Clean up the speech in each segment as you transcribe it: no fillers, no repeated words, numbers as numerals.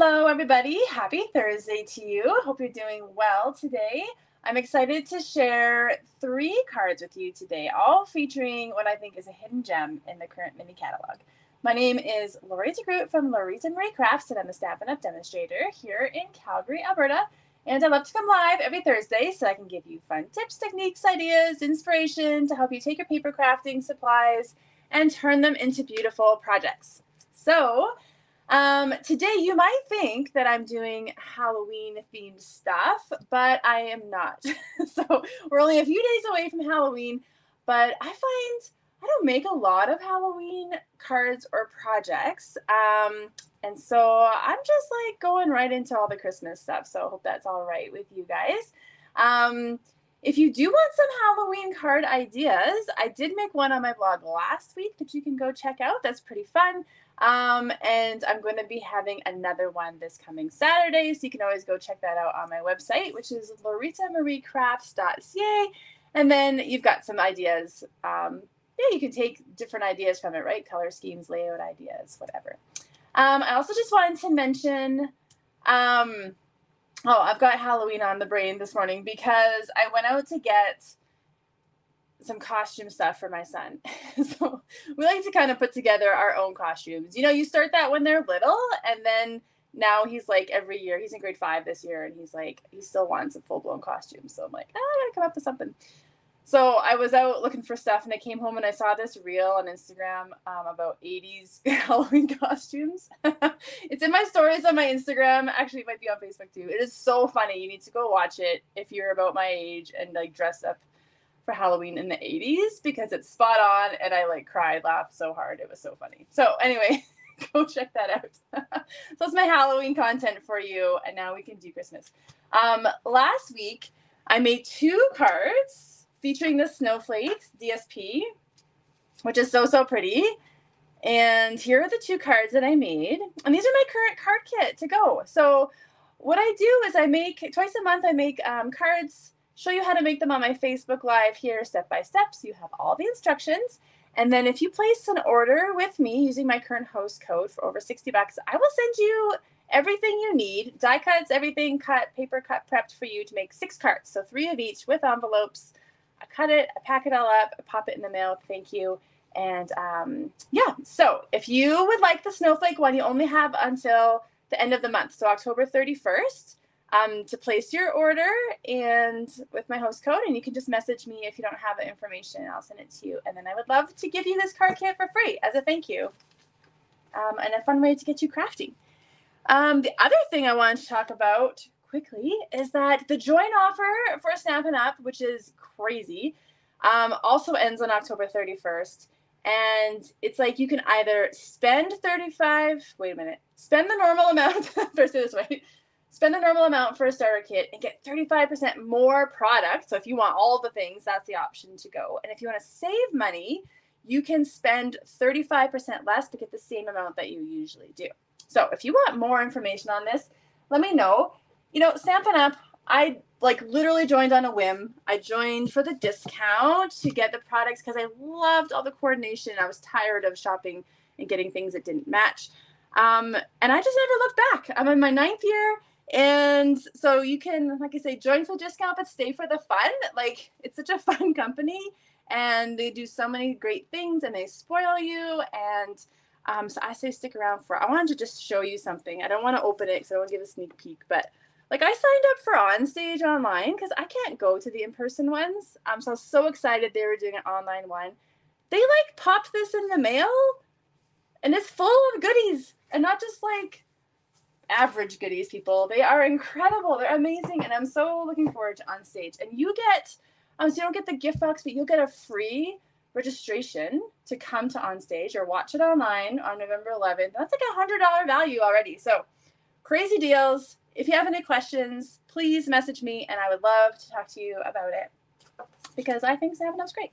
Hello, everybody. Happy Thursday to you. Hope you're doing well today. I'm excited to share 3 cards with you today, all featuring what I think is a hidden gem in the current mini catalog. My name is Lori DeGroot from Lori's and Marie Crafts, and I'm a Stampin' Up! Demonstrator here in Calgary, Alberta. And I love to come live every Thursday so I can give you fun tips, techniques, ideas, inspiration to help you take your paper crafting supplies and turn them into beautiful projects. So, today you might think that I'm doing Halloween themed stuff, but I am not. So we're only a few days away from Halloween, but I find I don't make a lot of Halloween cards or projects. And so I'm just like going right into all the Christmas stuff. So I hope that's all right with you guys. If you do want some Halloween card ideas, I did make one on my blog last week that you can go check out. That's pretty fun. And I'm going to be having another one this coming Saturday, so you can always go check that out on my website, which is loritamariecrafts.ca. And then you've got some ideas. You can take different ideas from it, right? Color schemes, layout ideas, whatever. I also just wanted to mention, I've got Halloween on the brain this morning because I went out to get some costume stuff for my son. So we like to kind of put together our own costumes. You know, you start that when they're little, and then now he's like every year, he's in grade 5 this year, and he's like, he still wants a full-blown costume. So I'm like, I gotta come up with something. So I was out looking for stuff, and I came home and I saw this reel on Instagram about 80s Halloween costumes. It's in my stories on my Instagram. Actually, it might be on Facebook too. It is so funny. You need to go watch it if you're about my age and like dress up for Halloween in the 80s, because it's spot on, and I like cried, laughed so hard. It was so funny. So anyway, go check that out. So that's my Halloween content for you, and now we can do Christmas. Last week, I made 2 cards featuring the Snowflakes DSP, which is so pretty. And here are the 2 cards that I made. And these are my current card kit to go. So what I do is I make, twice a month, I make cards, show you how to make them on my Facebook Live here step by step, so you have all the instructions. And then if you place an order with me using my current host code for over $60, I will send you everything you need, die cuts, everything cut, paper cut, prepped for you to make 6 cards. So 3 of each with envelopes. I cut it, I pack it all up, I pop it in the mail. Thank you. And yeah, so if you would like the snowflake one, you only have until the end of the month, so October 31st. To place your order and with my host code, and you can just message me if you don't have the information. I'll send it to you, and then I would love to give you this card kit for free as a thank you, and a fun way to get you crafting. The other thing I wanted to talk about quickly is that the join offer for Stampin' Up, which is crazy, also ends on October 31st. And it's like you can either spend spend the normal amount, first this way, spend the normal amount for a starter kit and get 35% more product. So if you want all the things, that's the option to go. And if you want to save money, you can spend 35% less to get the same amount that you usually do. So if you want more information on this, let me know. You know, Stampin' Up, I like literally joined on a whim. I joined for the discount to get the products because I loved all the coordination. I was tired of shopping and getting things that didn't match. And I just never looked back. I'm in my 9th year. And so you can, like I say, join for the discount, but stay for the fun. Like, it's such a fun company, and they do so many great things, and they spoil you. And so I say stick around for, I wanted to just show you something. I don't want to open it because I don't want to give a sneak peek, but like I signed up for Onstage online because I can't go to the in-person ones. So I was so excited they were doing an online one. They like popped this in the mail, and it's full of goodies, and not just like average goodies, people. They are incredible. They're amazing, and I'm so looking forward to Onstage. And you get, so you don't get the gift box, but you'll get a free registration to come to Onstage or watch it online on November 11th. That's like $100 value already. So crazy deals. If you have any questions, please message me, and I would love to talk to you about it because I think Stampin' Up's great.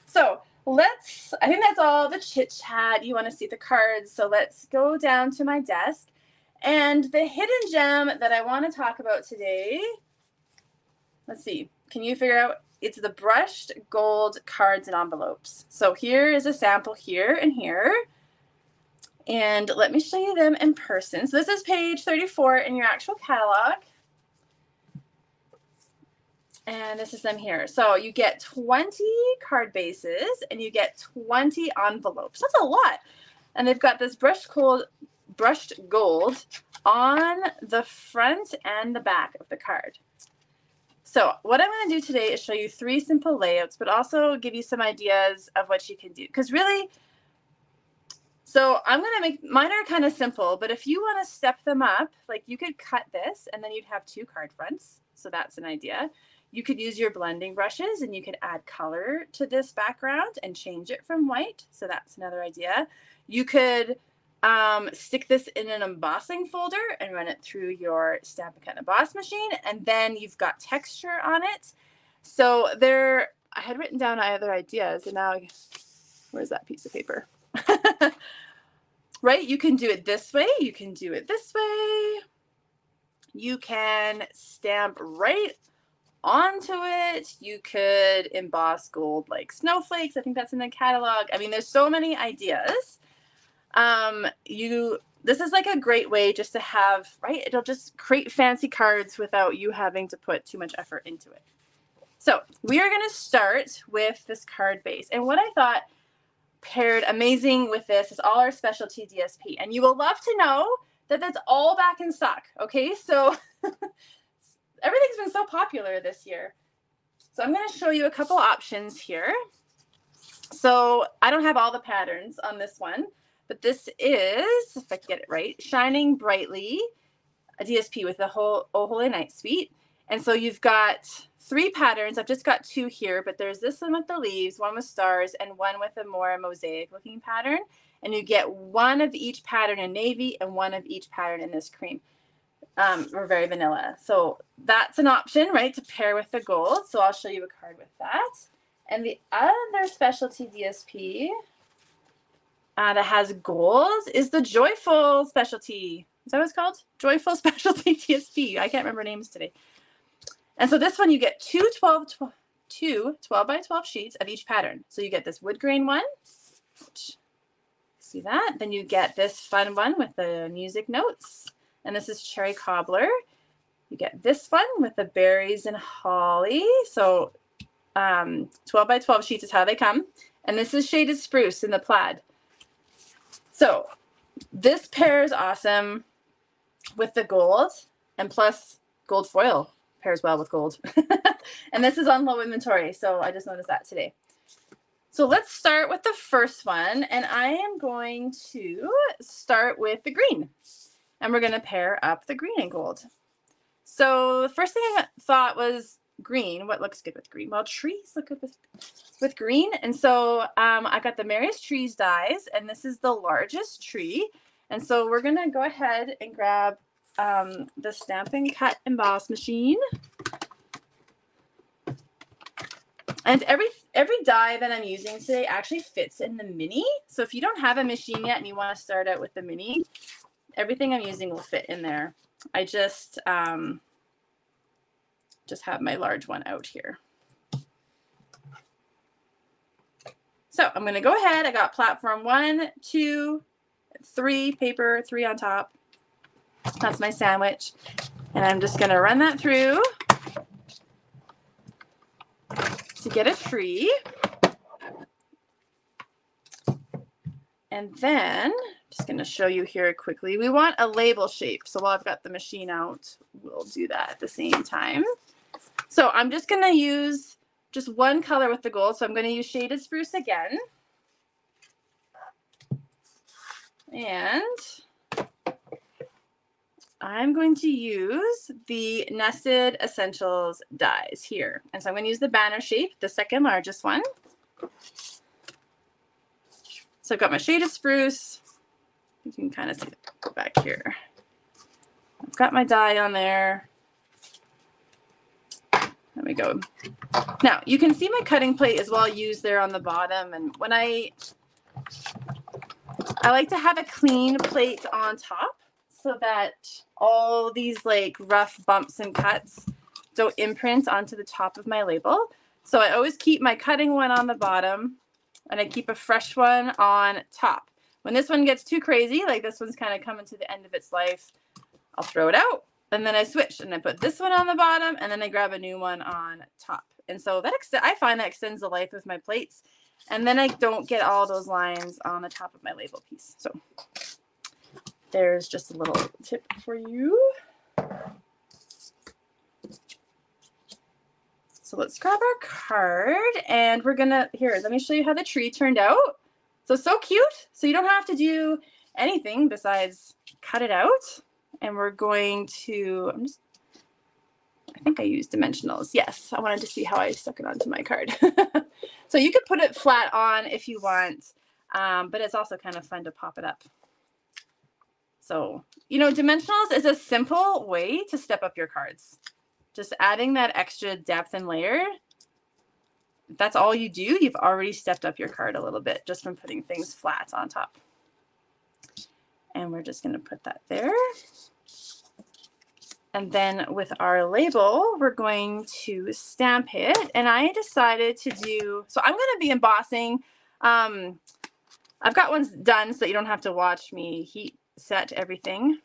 So I think that's all the chit chat. You want to see the cards, so let's go down to my desk. And the hidden gem that I want to talk about today, let's see, can you figure out? It's the brushed gold cards and envelopes. So here is a sample here and here. And let me show you them in person. So this is page 34 in your actual catalog. And this is them here. So you get 20 card bases and you get 20 envelopes. That's a lot. And they've got this brushed gold on the front and the back of the card. So what I'm going to do today is show you 3 simple layouts, but also give you some ideas of what you can do. Because really, so I'm going to make, mine are kind of simple, but if you want to step them up, like you could cut this and then you'd have 2 card fronts. So that's an idea. You could use your blending brushes and you could add color to this background and change it from white. So that's another idea. You could stick this in an embossing folder and run it through your Stampin' Cut emboss machine, and then you've got texture on it. So there, I had written down other ideas, and now, where's that piece of paper? Right, you can do it this way, you can do it this way. You can stamp right onto it. You could emboss gold like snowflakes. I think that's in the catalog. I mean, there's so many ideas. This is like a great way just to have, right? It'll just create fancy cards without you having to put too much effort into it. So we are going to start with this card base. And what I thought paired amazing with this is all our Specialty DSP. And you will love to know that that's all back in stock. Okay, so everything's been so popular this year. So I'm going to show you a couple options here. So I don't have all the patterns on this one, but this is, if I can get it right, Shining Brightly, a DSP with the whole Oh Holy Night suite. And so you've got 3 patterns. I've just got 2 here, but there's this one with the leaves, one with stars, and one with a more mosaic looking pattern. And you get 1 of each pattern in navy and 1 of each pattern in this cream. Or very vanilla. So that's an option, right, to pair with the gold. So I'll show you a card with that. And the other Specialty DSP that has gold is the Joyful Specialty. Is that what it's called? Joyful Specialty DSP. I can't remember names today. And so this one you get two 12 by 12 sheets of each pattern. So you get this wood grain one. See that? Then you get this fun one with the music notes. And this is Cherry Cobbler. You get this one with the berries and holly. So 12 by 12 sheets is how they come. And this is Shaded Spruce in the plaid. So this pairs awesome with the gold, and plus gold foil pairs well with gold. And this is on low inventory, so I just noticed that today. So let's start with the first one, and I am going to start with the green. And we're going to pair up the green and gold. So the first thing I thought was green. What looks good with green? Well, trees look good with green. And so I got the Merriest Trees dies, and this is the largest tree. And so we're going to go ahead and grab the Stampin' Cut emboss machine. And every die that I'm using today actually fits in the mini. So if you don't have a machine yet and you want to start out with the mini, everything I'm using will fit in there. I just have my large one out here. So I'm going to go ahead. I got platform 1, 2, 3 paper, 3 on top. That's my sandwich. And I'm just going to run that through to get a tree. And then just going to show you here quickly. We want a label shape. So while I've got the machine out, we'll do that at the same time. So I'm just going to use just one color with the gold. So I'm going to use Shaded Spruce again. And I'm going to use the Nested Essentials dies here. And so I'm going to use the banner shape, the second largest one. So I've got my Shaded Spruce. You can kind of see it. Go back here. I've got my die on there. There we go. Now you can see my cutting plate is well used there on the bottom. And when I like to have a clean plate on top so that all these like rough bumps and cuts don't imprint onto the top of my label. So I always keep my cutting one on the bottom and I keep a fresh one on top. When this one gets too crazy, like this one's kind of coming to the end of its life, I'll throw it out. And then I switch and I put this one on the bottom and then I grab a new one on top. And so that I find that extends the life of my plates. And then I don't get all those lines on the top of my label piece. So there's just a little tip for you. So let's grab our card and we're gonna, here, let me show you how the tree turned out. So cute. So you don't have to do anything besides cut it out. And we're going to, I think I used dimensionals. Yes, I wanted to see how I stuck it onto my card. So you could put it flat on if you want, but it's also kind of fun to pop it up. So, you know, dimensionals is a simple way to step up your cards. Just adding that extra depth and layer. If that's all you do, you've already stepped up your card a little bit just from putting things flat on top. And we're just going to put that there. And then with our label, we're going to stamp it. And I decided to do, so I'm going to be embossing. I've got ones done so you don't have to watch me heat set everything.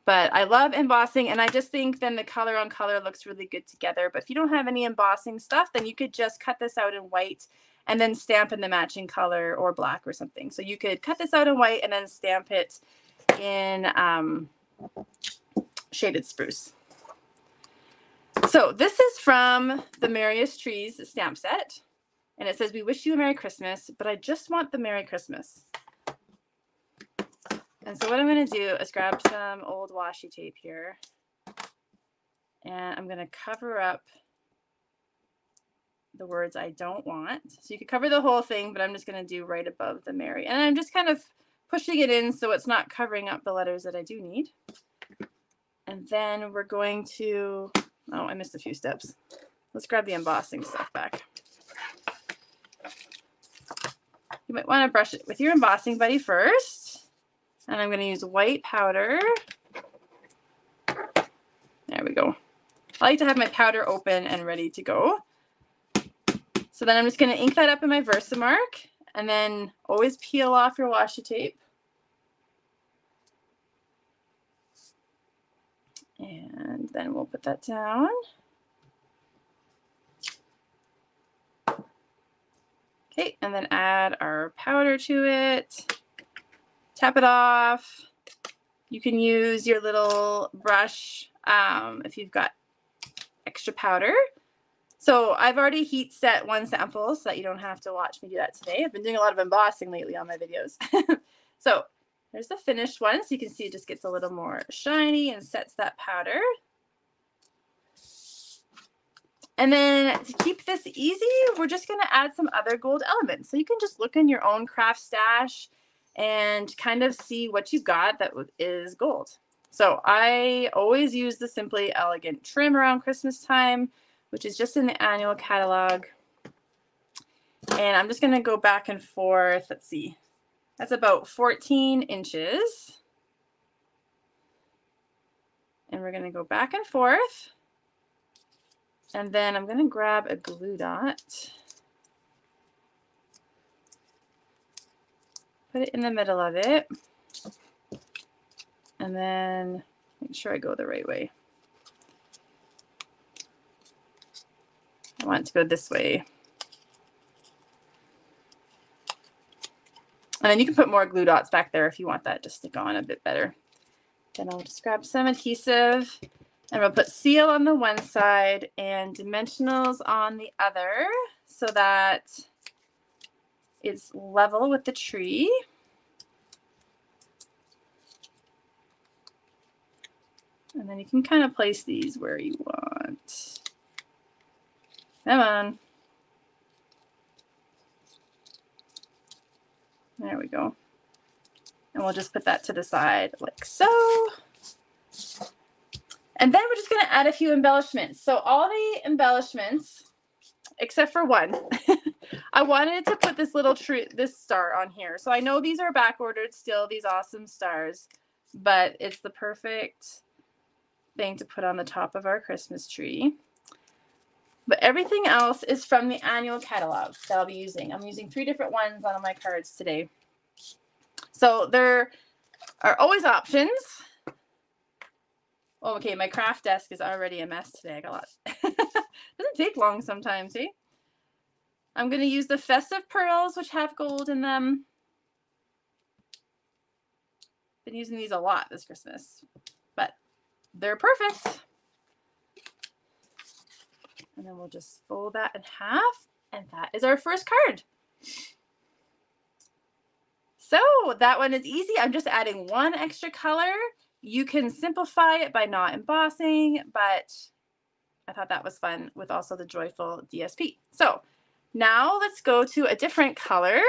But I love embossing, and I just think then the color on color looks really good together. But if you don't have any embossing stuff, then you could just cut this out in white and then stamp in the matching color or black or something. So you could cut this out in white and then stamp it in shaded spruce. So this is from the Merriest Trees stamp set. And it says, "We wish you a Merry Christmas, but I just want the Merry Christmas." And so what I'm going to do is grab some old washi tape here. And I'm going to cover up the words I don't want. So you could cover the whole thing, but I'm just going to do right above the Merry. And I'm just kind of pushing it in so it's not covering up the letters that I do need. And then we're going to, oh, I missed a few steps. Let's grab the embossing stuff back. You might want to brush it with your embossing buddy first. And I'm going to use white powder. There we go. I like to have my powder open and ready to go. So then I'm just going to ink that up in my Versamark. And then always peel off your washi tape. And then we'll put that down. Okay, and then add our powder to it. Tap it off. You can use your little brush if you've got extra powder. So I've already heat set one sample so that you don't have to watch me do that today. I've been doing a lot of embossing lately on my videos. So there's the finished one. So you can see it just gets a little more shiny and sets that powder. And then to keep this easy, we're just going to add some other gold elements. So you can just look in your own craft stash and kind of see what you've got that is gold. So I always use the Simply Elegant trim around Christmas time, which is just in the annual catalog. And I'm just going to go back and forth. Let's see. That's about 14 inches. And we're going to go back and forth. And then I'm going to grab a glue dot. Put it in the middle of it. And then make sure I go the right way. I want it to go this way. And then you can put more glue dots back there if you want that to stick on a bit better. Then I'll just grab some adhesive and we'll put seal on the one side and dimensionals on the other so that it's level with the tree. And then you can kind of place these where you want. Come on. There we go. And we'll just put that to the side like so. And then we're just going to add a few embellishments. So all the embellishments, except for one, I wanted to put this little tree, this star on here. So I know these are back ordered still, these awesome stars, but it's the perfect thing to put on the top of our Christmas tree. But everything else is from the annual catalog that I'll be using. I'm using 3 different ones on my cards today. So there are always options. Oh, okay, my craft desk is already a mess today. I got a lot. Doesn't take long sometimes, eh? I'm going to use the Festive Pearls, which have gold in them. Been using these a lot this Christmas, but they're perfect. And then we'll just fold that in half, and that is our first card. So that one is easy. I'm just adding one extra color. You can simplify it by not embossing, but I thought that was fun with also the joyful DSP. So now let's go to a different color.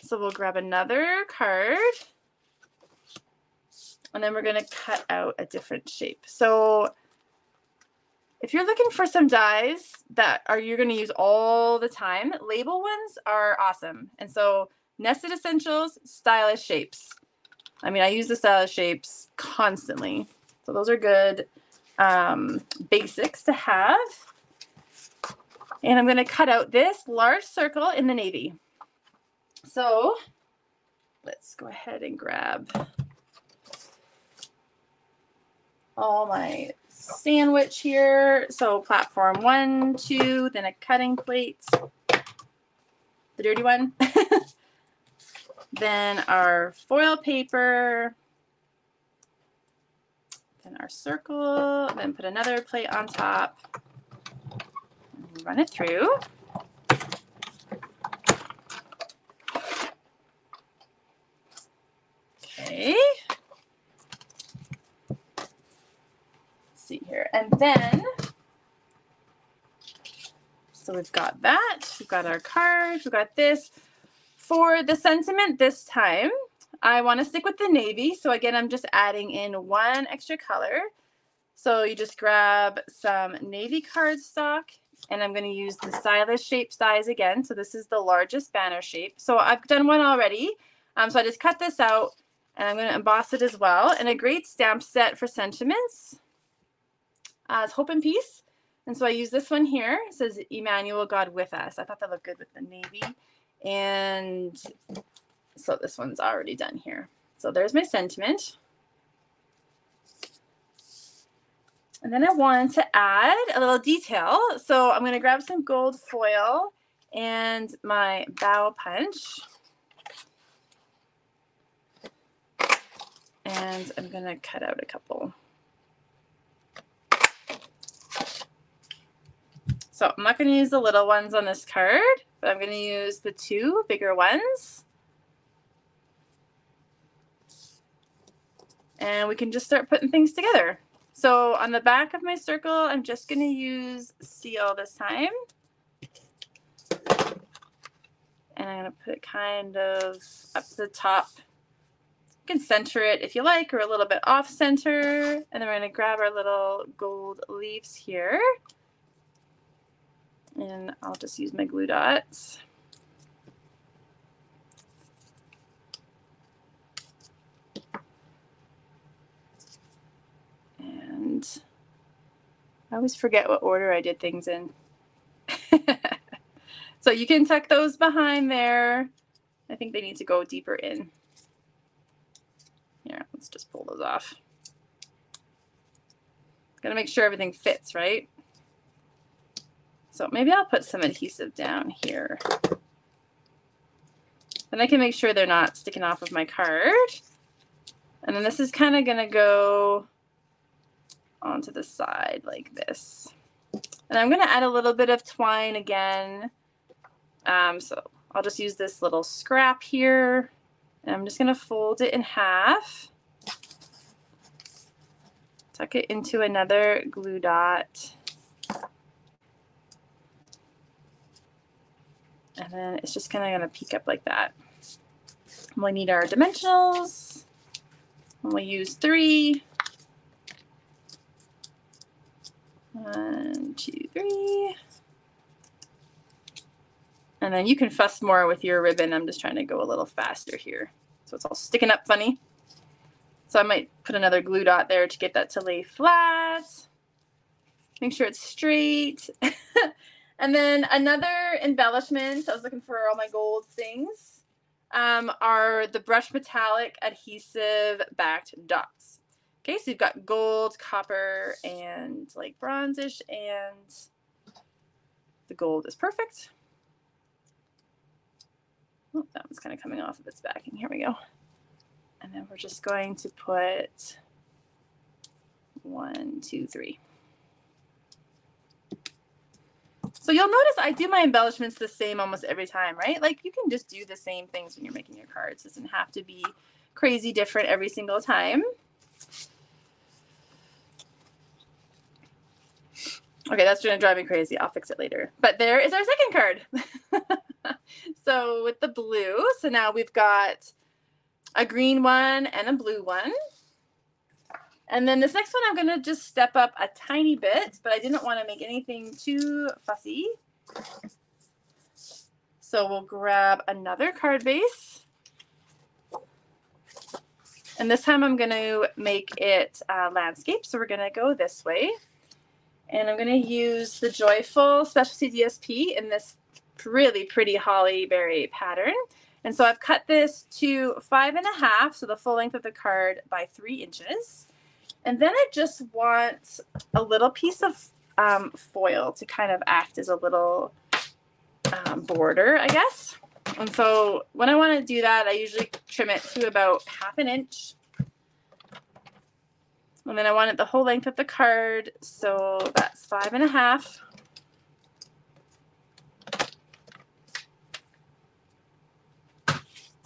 So we'll grab another card, and then we're going to cut out a different shape. So if you're looking for some dies that you're going to use all the time, label ones are awesome. And so Nested Essentials, stylish shapes. I mean, I use the stylish shapes constantly. So those are good basics to have. And I'm going to cut out this large circle in the navy. So let's go ahead and grab all my sandwich here. So platform 1, 2, then a cutting plate, the dirty one. Then our foil paper, then our circle, then put another plate on top, and run it through. Okay. Let's see here. And then, so we've got that, we've got our cards, we've got this. For the sentiment this time, I want to stick with the navy. So again, I'm just adding in one extra color. So you just grab some navy cardstock, and I'm going to use the stylish shape dies again. So this is the largest banner shape. So I've done one already. So I just cut this out, and I'm going to emboss it as well. And a great stamp set for sentiments is Hope and Peace. And so I use this one here. It says, Emmanuel, God with us. I thought that looked good with the navy. And so this one's already done here. So there's my sentiment. And then I wanted to add a little detail. So I'm going to grab some gold foil and my bow punch. And I'm going to cut out a couple. So I'm not going to use the little ones on this card, but I'm going to use the 2 bigger ones. And we can just start putting things together. So on the back of my circle, I'm just going to use seal this time. And I'm going to put it kind of up to the top. You can center it if you like, or a little bit off center. And then we're going to grab our little gold leaves here. And I'll just use my glue dots. And I always forget what order I did things in. So you can tuck those behind there. I think they need to go deeper in. Here, let's just pull those off. Gotta make sure everything fits, right? So maybe I'll put some adhesive down here. Then I can make sure they're not sticking off of my card. And then this is kind of gonna go onto the side like this. And I'm gonna add a little bit of twine again. So I'll just use this little scrap here. And I'm just gonna fold it in half. Tuck it into another glue dot. And then it's just kind of going to peek up like that. And we need our dimensionals. And we'll use 3. 1, 2, 3. And then you can fuss more with your ribbon. I'm just trying to go a little faster here. So it's all sticking up funny. So I might put another glue dot there to get that to lay flat. Make sure it's straight. And then another embellishment, I was looking for all my gold things. are the Brush Metallic adhesive backed dots. Okay, so you've got gold, copper, and like bronzish, and the gold is perfect. Oh, that one's kind of coming off of its backing. Here we go. And then we're just going to put 1, 2, 3. So you'll notice I do my embellishments the same almost every time, right? Like you can just do the same things when you're making your cards. It doesn't have to be crazy different every single time. Okay, that's going to drive me crazy. I'll fix it later. But there is our second card. So with the blue, so now we've got a green one and a blue one. And then this next one, I'm going to just step up a tiny bit, but I didn't want to make anything too fussy. So we'll grab another card base. And this time I'm going to make it landscape. So we're going to go this way. And I'm going to use the Joyful Specialty DSP in this really pretty holly berry pattern. And so I've cut this to 5.5, so the full length of the card, by 3 inches. And then I just want a little piece of foil to kind of act as a little border, I guess. And so when I want to do that, I usually trim it to about 1/2 inch. And then I want it the whole length of the card, so that's 5.5.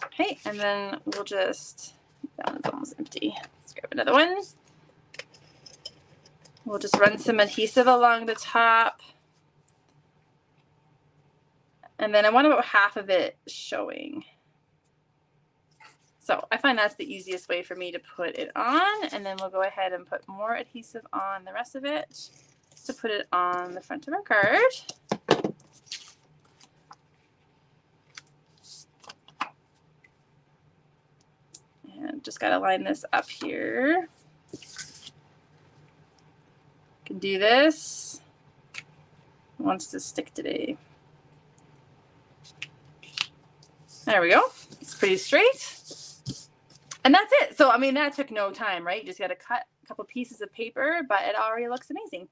Okay, and then we'll just, that one's almost empty. Let's grab another one. We'll just run some adhesive along the top. And then I want about half of it showing. So I find that's the easiest way for me to put it on. And then we'll go ahead and put more adhesive on the rest of it to put it on the front of our card. And just got to line this up here. Can do this. It wants to stick today. There we go. It's pretty straight. And that's it. So, I mean, that took no time, right? You just got to cut a couple pieces of paper, but it already looks amazing.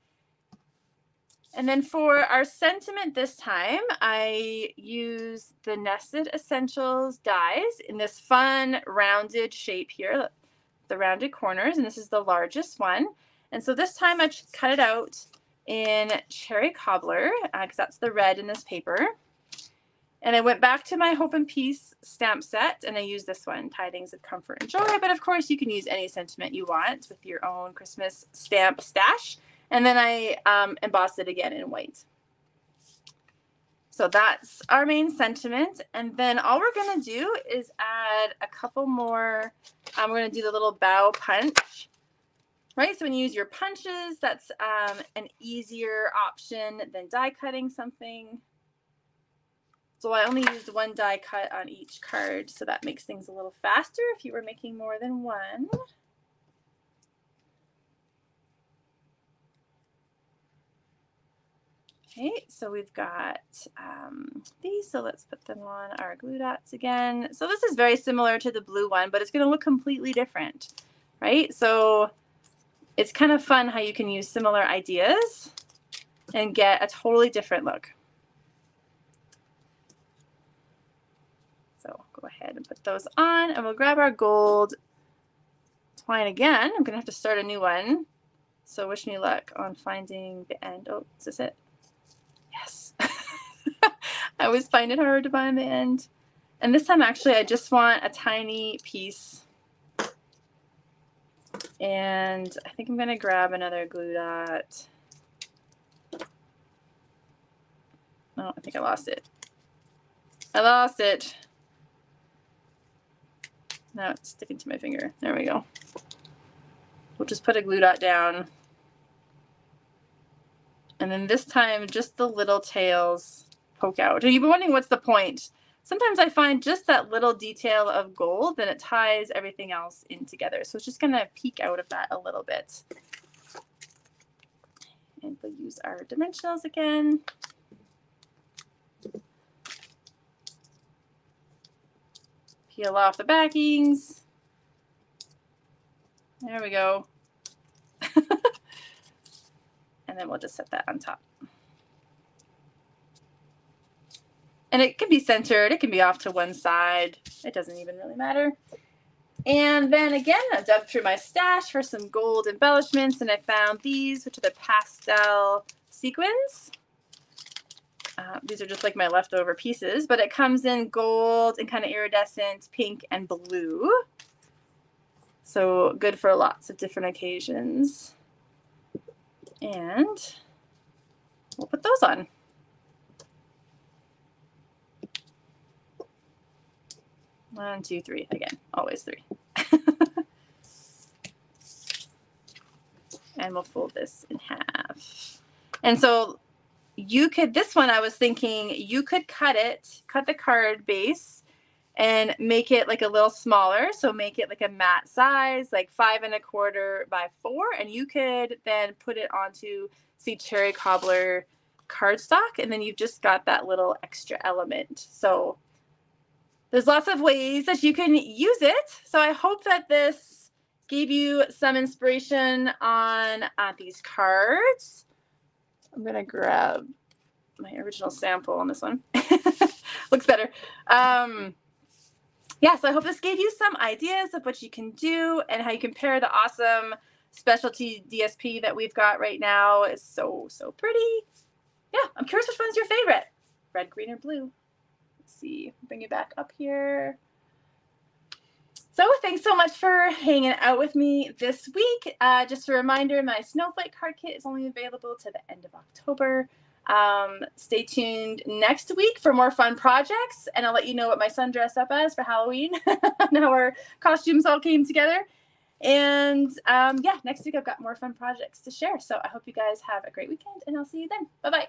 And then for our sentiment this time, I use the Nested Essentials dies in this fun rounded shape here, the rounded corners, and this is the largest one. And so this time I cut it out in Cherry Cobbler, because that's the red in this paper. And I went back to my Hope and Peace stamp set, and I used this one, Tidings of Comfort and Joy. But of course, you can use any sentiment you want with your own Christmas stamp stash. And then I embossed it again in white. So that's our main sentiment. And then all we're going to do is add a couple more. We're going to do the little bow punch. Right, so when you use your punches, that's an easier option than die cutting something. So I only used 1 die cut on each card, so that makes things a little faster if you were making more than one. Okay, so we've got these, so let's put them on our glue dots again. So this is very similar to the blue one, but it's going to look completely different, right? So it's kind of fun how you can use similar ideas and get a totally different look. So go ahead and put those on, and we'll grab our gold twine again. I'm going to have to start a new one. So wish me luck on finding the end. Oh, is this it? Yes. I always find it hard to find the end. And this time, actually, I just want a tiny piece. And I think I'm going to grab another glue dot. Oh, I think I lost it. I lost it. Now it's sticking to my finger. There we go. We'll just put a glue dot down. And then this time, just the little tails poke out. And you've been wondering what's the point. Sometimes I find just that little detail of gold, then it ties everything else in together. So it's just going to peek out of that a little bit. And we'll use our dimensionals again. Peel off the backings. There we go. And then we'll just set that on top. And it can be centered, it can be off to one side. It doesn't even really matter. And then again, I dug through my stash for some gold embellishments, and I found these, which are the pastel sequins. These are just like my leftover pieces, but it comes in gold and kind of iridescent pink and blue. So good for lots of different occasions. And we'll put those on. One, two, three. Again, always three. And we'll fold this in half. And so you could, this one I was thinking you could cut the card base and make it like a little smaller. So make it like a matte size, like 5 1/4 by 4. And you could then put it onto, see, cherry cobbler cardstock. And then you've just got that little extra element. So there's lots of ways that you can use it. So I hope that this gave you some inspiration on these cards. I'm going to grab my original sample on this one. Looks better. Yeah, so I hope this gave you some ideas of what you can do and how you can pair the awesome specialty DSP that we've got right now. It's so, so pretty. Yeah, I'm curious which one's your favorite. Red, green, or blue? Let's see. Bring it back up here. So thanks so much for hanging out with me this week. Just a reminder, my Snowflake card kit is only available to the end of October. Stay tuned next week for more fun projects, and I'll let you know what my son dressed up as for Halloween and how our costumes all came together. And yeah, next week I've got more fun projects to share. So I hope you guys have a great weekend, and I'll see you then. Bye-bye.